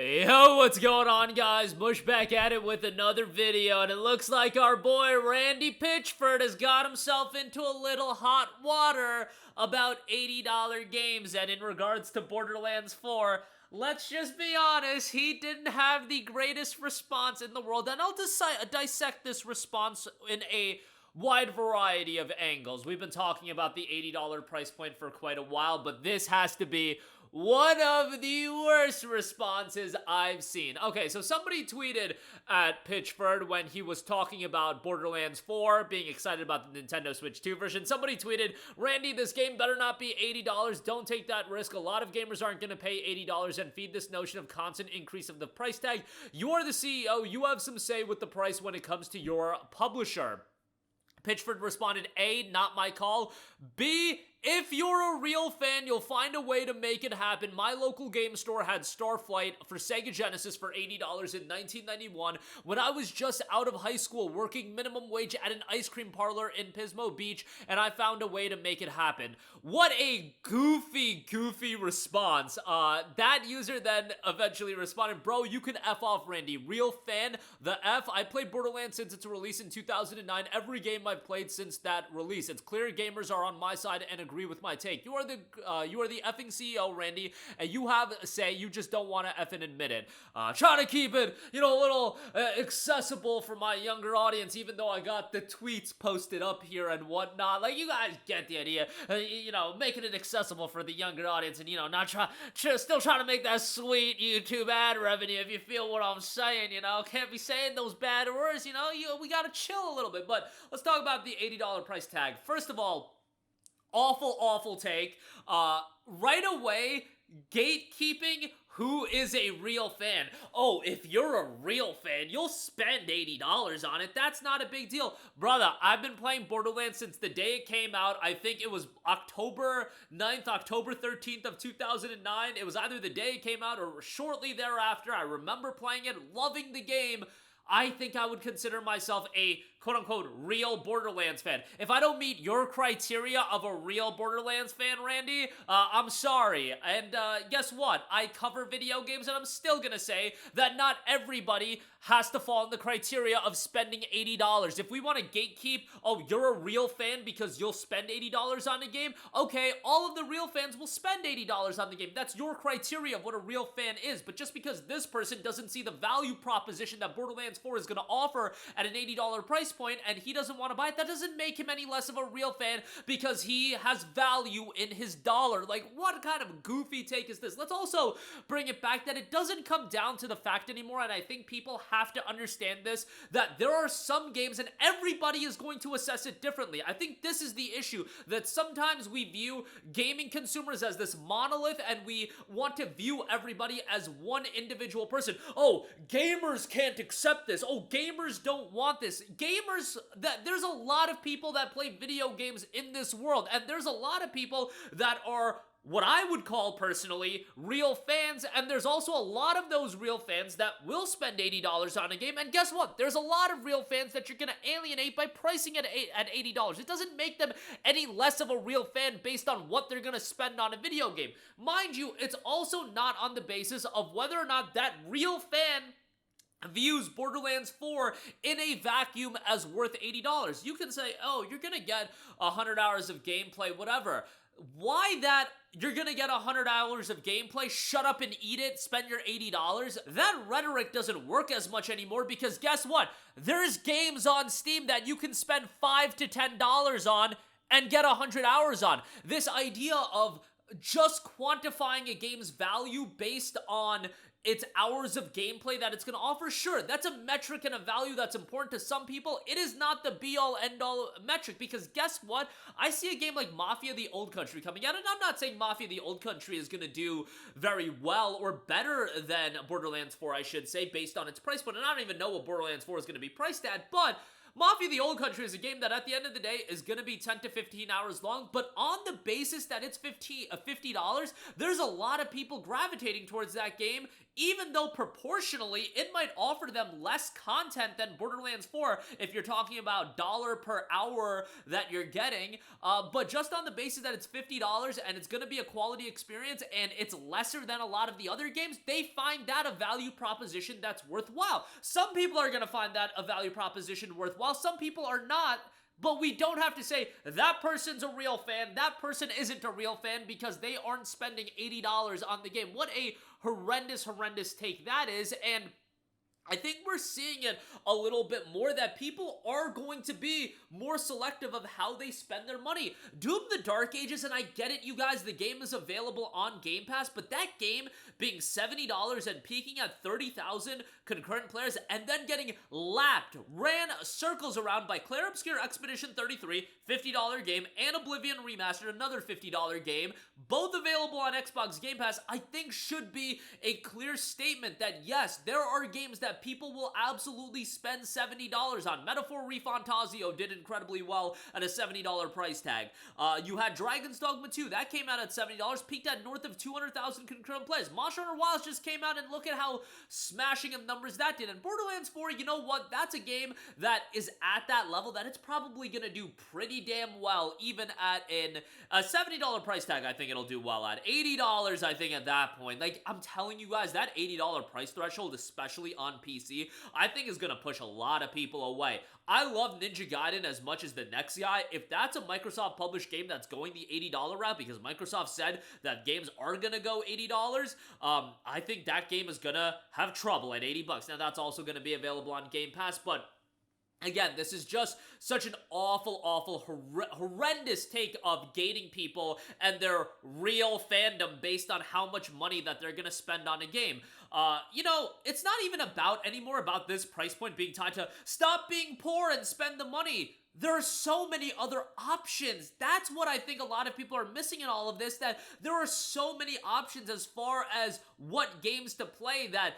Yo, what's going on, guys? Bush back at it with another video, and it looks like our boy Randy Pitchford has got himself into a little hot water about $80 games, and in regards to Borderlands 4, let's just be honest, he didn't have the greatest response in the world, and I'll dissect this response in a wide variety of angles. We've been talking about the $80 price point for quite a while, but this has to be one of the worst responses I've seen. Okay, so somebody tweeted at Pitchford when he was talking about Borderlands 4, being excited about the Nintendo Switch 2 version. Somebody tweeted, "Randy, this game better not be $80. Don't take that risk. A lot of gamers aren't going to pay $80 and feed this notion of constant increase of the price tag. You are the CEO. You have some say with the price when it comes to your publisher." Pitchford responded, A, not my call. B, if you're a real fan, you'll find a way to make it happen. My local game store had Starflight for Sega Genesis for $80 in 1991 when I was just out of high school working minimum wage at an ice cream parlor in Pismo Beach, and I found a way to make it happen. What a goofy response. That user then eventually responded, "Bro, you can F off, Randy. Real fan, the F. I played Borderlands since its release in 2009. Every game I've played since that release. It's clear gamers are on my side and agree with my take. You are the effing CEO, Randy, and you have a say. You just don't want to effing admit it." Trying to keep it, a little accessible for my younger audience, even though I got the tweets posted up here and whatnot. Like, you guys get the idea. Making it accessible for the younger audience, and not still trying to make that sweet YouTube ad revenue. If you feel what I'm saying, can't be saying those bad words. We gotta chill a little bit. But let's talk about the $80 price tag. First of all, awful take. Right away, gatekeeping who is a real fan. Oh, if you're a real fan, you'll spend $80 on it. That's not a big deal. Brother, I've been playing Borderlands since the day it came out. I think it was October 9th, October 13th of 2009. It was either the day it came out or shortly thereafter. I remember playing it, loving the game. I think I would consider myself a quote-unquote real Borderlands fan. If I don't meet your criteria of a real Borderlands fan, Randy, I'm sorry. And guess what? I cover video games, and I'm still gonna say that not everybody has to fall in the criteria of spending $80. If we want to gatekeep, oh, you're a real fan because you'll spend $80 on a game, okay, all of the real fans will spend $80 on the game. That's your criteria of what a real fan is. But just because this person doesn't see the value proposition that Borderlands 4 is going to offer at an $80 price point and he doesn't want to buy it, that doesn't make him any less of a real fan because he has value in his dollar. Like, what kind of goofy take is this? Let's also bring it back that it doesn't come down to the fact anymore, and I think people have to understand this, that there are some games and everybody is going to assess it differently. I think this is the issue, that sometimes we view gaming consumers as this monolith and we want to view everybody as one individual person. Oh, gamers can't accept this. Oh, gamers don't want this. There's a lot of people that play video games in this world, and there's a lot of people that are what I would call personally real fans, and there's also a lot of those real fans that will spend $80 on a game, and guess what? There's a lot of real fans that you're going to alienate by pricing it at $80. It doesn't make them any less of a real fan based on what they're going to spend on a video game. Mind you, it's also not on the basis of whether or not that real fan views Borderlands 4 in a vacuum as worth $80. You can say, oh, you're going to get 100 hours of gameplay, whatever. Why that you're gonna get 100 hours of gameplay, shut up and eat it, spend your $80? That rhetoric doesn't work as much anymore because guess what? There's games on Steam that you can spend $5 to $10 on and get 100 hours on. This idea of just quantifying a game's value based on its hours of gameplay that it's going to offer, sure, that's a metric and a value that's important to some people. It is not the be-all, end-all metric because guess what? I see a game like Mafia: The Old Country coming out, and I'm not saying Mafia: The Old Country is going to do very well or better than Borderlands 4, I should say, based on its price point, and I don't even know what Borderlands 4 is going to be priced at, but Mafia the Old Country is a game that at the end of the day is going to be 10 to 15 hours long, but on the basis that it's $50, there's a lot of people gravitating towards that game, even though proportionally it might offer them less content than Borderlands 4 if you're talking about dollar per hour that you're getting, but just on the basis that it's $50 and it's going to be a quality experience and it's lesser than a lot of the other games, they find that a value proposition that's worthwhile. Some people are going to find that a value proposition worthwhile, some people are not. But we don't have to say, that person's a real fan, that person isn't a real fan because they aren't spending $80 on the game. What a horrendous take that is, and I think we're seeing it a little bit more, that people are going to be more selective of how they spend their money. Doom the Dark Ages, and I get it, you guys, the game is available on Game Pass, but that game being $70 and peaking at 30,000 concurrent players and then getting ran circles around by Clair Obscur Expedition 33, $50 game, and Oblivion Remastered, another $50 game, both available on Xbox Game Pass, I think should be a clear statement that yes, there are games that people will absolutely spend $70 on. Metaphor Refantasio did incredibly well at a $70 price tag. You had Dragon's Dogma 2, that came out at $70, peaked at north of 200,000 concurrent plays. Monster Hunter Wilds just came out, and look at how smashing of numbers that did. And Borderlands 4, you know what? That's a game that is at that level that it's probably gonna do pretty damn well, even at a $70 price tag. I think it'll do well at $80, I think, at that point. Like, I'm telling you guys, that $80 price threshold, especially on PC, I think is gonna push a lot of people away. I love Ninja Gaiden as much as the next guy. If that's a Microsoft published game that's going the $80 route, because Microsoft said that games are gonna go $80, I think that game is gonna have trouble at $80. Now, that's also gonna be available on Game Pass, but again, this is just such an awful, horrendous take of gating people and their real fandom based on how much money that they're gonna spend on a game. You know, it's not even anymore about this price point being tied to stop being poor and spend the money. There are so many other options. That's what I think a lot of people are missing in all of this, that there are so many options as far as what games to play, that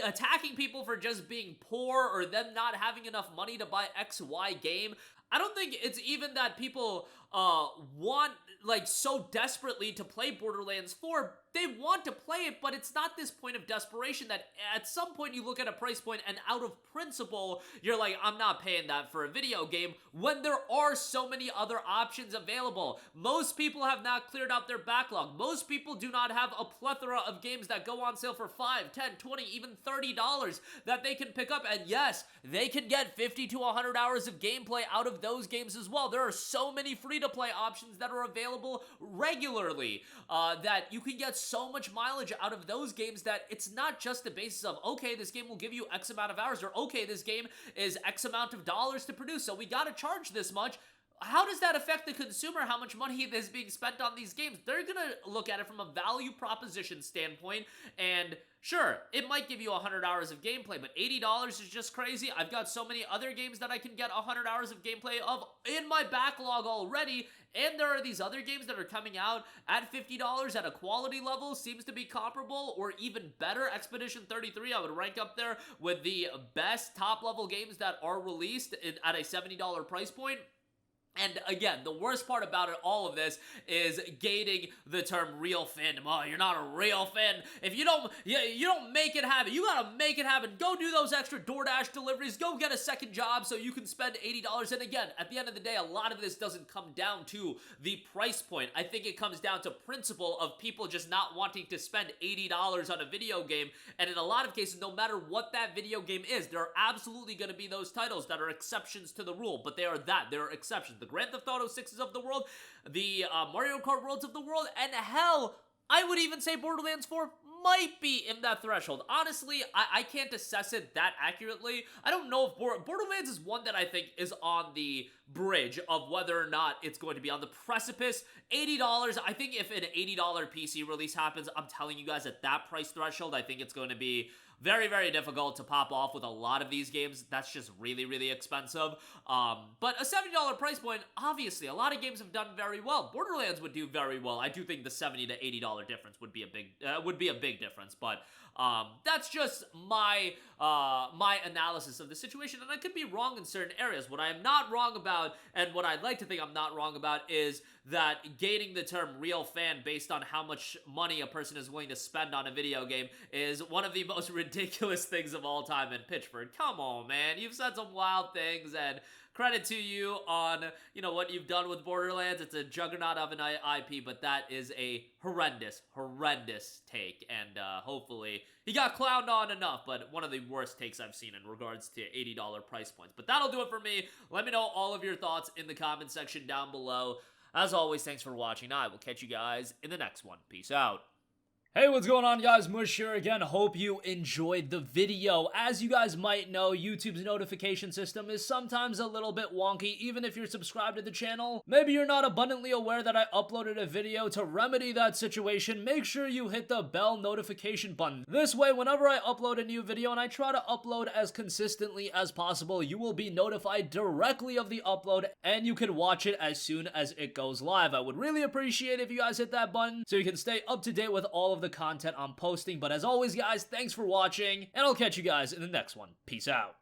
attacking people for just being poor or them not having enough money to buy XY game. I don't think it's even that people want, like, so desperately to play Borderlands 4. They want to play it, but it's not this point of desperation that at some point you look at a price point and out of principle, you're like, I'm not paying that for a video game, when there are so many other options available. Most people have not cleared out their backlog. Most people do not have a plethora of games that go on sale for $5, $10, $20, even $30 that they can pick up. And yes, they can get 50 to 100 hours of gameplay out of those games as well. There are so many free-to-play options that are available regularly that you can get so much mileage out of those games that it's not just the basis of, okay, this game will give you X amount of hours, or okay, this game is X amount of dollars to produce, so we gotta charge this much. How does that affect the consumer, how much money is being spent on these games? They're gonna look at it from a value proposition standpoint, and sure, it might give you 100 hours of gameplay, but $80 is just crazy. I've got so many other games that I can get 100 hours of gameplay of in my backlog already, and there are these other games that are coming out at $50 at a quality level, seems to be comparable or even better. Expedition 33, I would rank up there with the best top-level games that are released at a $70 price point. And again, the worst part about all of this is gating the term real fandom. Oh, you're not a real fan. If you don't make it happen. You gotta make it happen. Go do those extra DoorDash deliveries. Go get a second job so you can spend $80. And again, at the end of the day, a lot of this doesn't come down to the price point. I think it comes down to principle of people just not wanting to spend $80 on a video game. And in a lot of cases, no matter what that video game is, there are absolutely going to be those titles that are exceptions to the rule. But they are exceptions. The Grand Theft Auto 6s of the world, the Mario Kart Worlds of the world, and hell, I would even say Borderlands 4 might be in that threshold. Honestly, I can't assess it that accurately. I don't know if Borderlands is one that I think is on the bridge of whether or not it's going to be on the precipice. $80, I think if an $80 PC release happens, I'm telling you guys, at that price threshold, I think it's going to be very, very difficult to pop off with a lot of these games. That's just really, really expensive. But a $70 price point, obviously, a lot of games have done very well. Borderlands would do very well. I do think the $70 to $80 difference would be a big difference. But That's just my analysis of the situation, and I could be wrong in certain areas. What I am not wrong about, and what I'd like to think I'm not wrong about, is that gating the term real fan based on how much money a person is willing to spend on a video game is one of the most ridiculous things of all time. And Pitchford, come on, man, you've said some wild things, and credit to you on, what you've done with Borderlands. It's a juggernaut of an IP, but that is a horrendous take, and hopefully he got clowned on enough, but one of the worst takes I've seen in regards to $80 price points. But that'll do it for me. Let me know all of your thoughts in the comment section down below. As always, thanks for watching. I will catch you guys in the next one. Peace out. Hey, what's going on, guys? Mush here again. Hope you enjoyed the video. As you guys might know, YouTube's notification system is sometimes a little bit wonky, even if you're subscribed to the channel. Maybe you're not abundantly aware that I uploaded a video. To remedy that situation, make sure you hit the bell notification button. This way, whenever I upload a new video, and I try to upload as consistently as possible, you will be notified directly of the upload, and you can watch it as soon as it goes live. I would really appreciate if you guys hit that button so you can stay up to date with all of the content I'm posting. But as always, guys, thanks for watching, and I'll catch you guys in the next one. Peace out.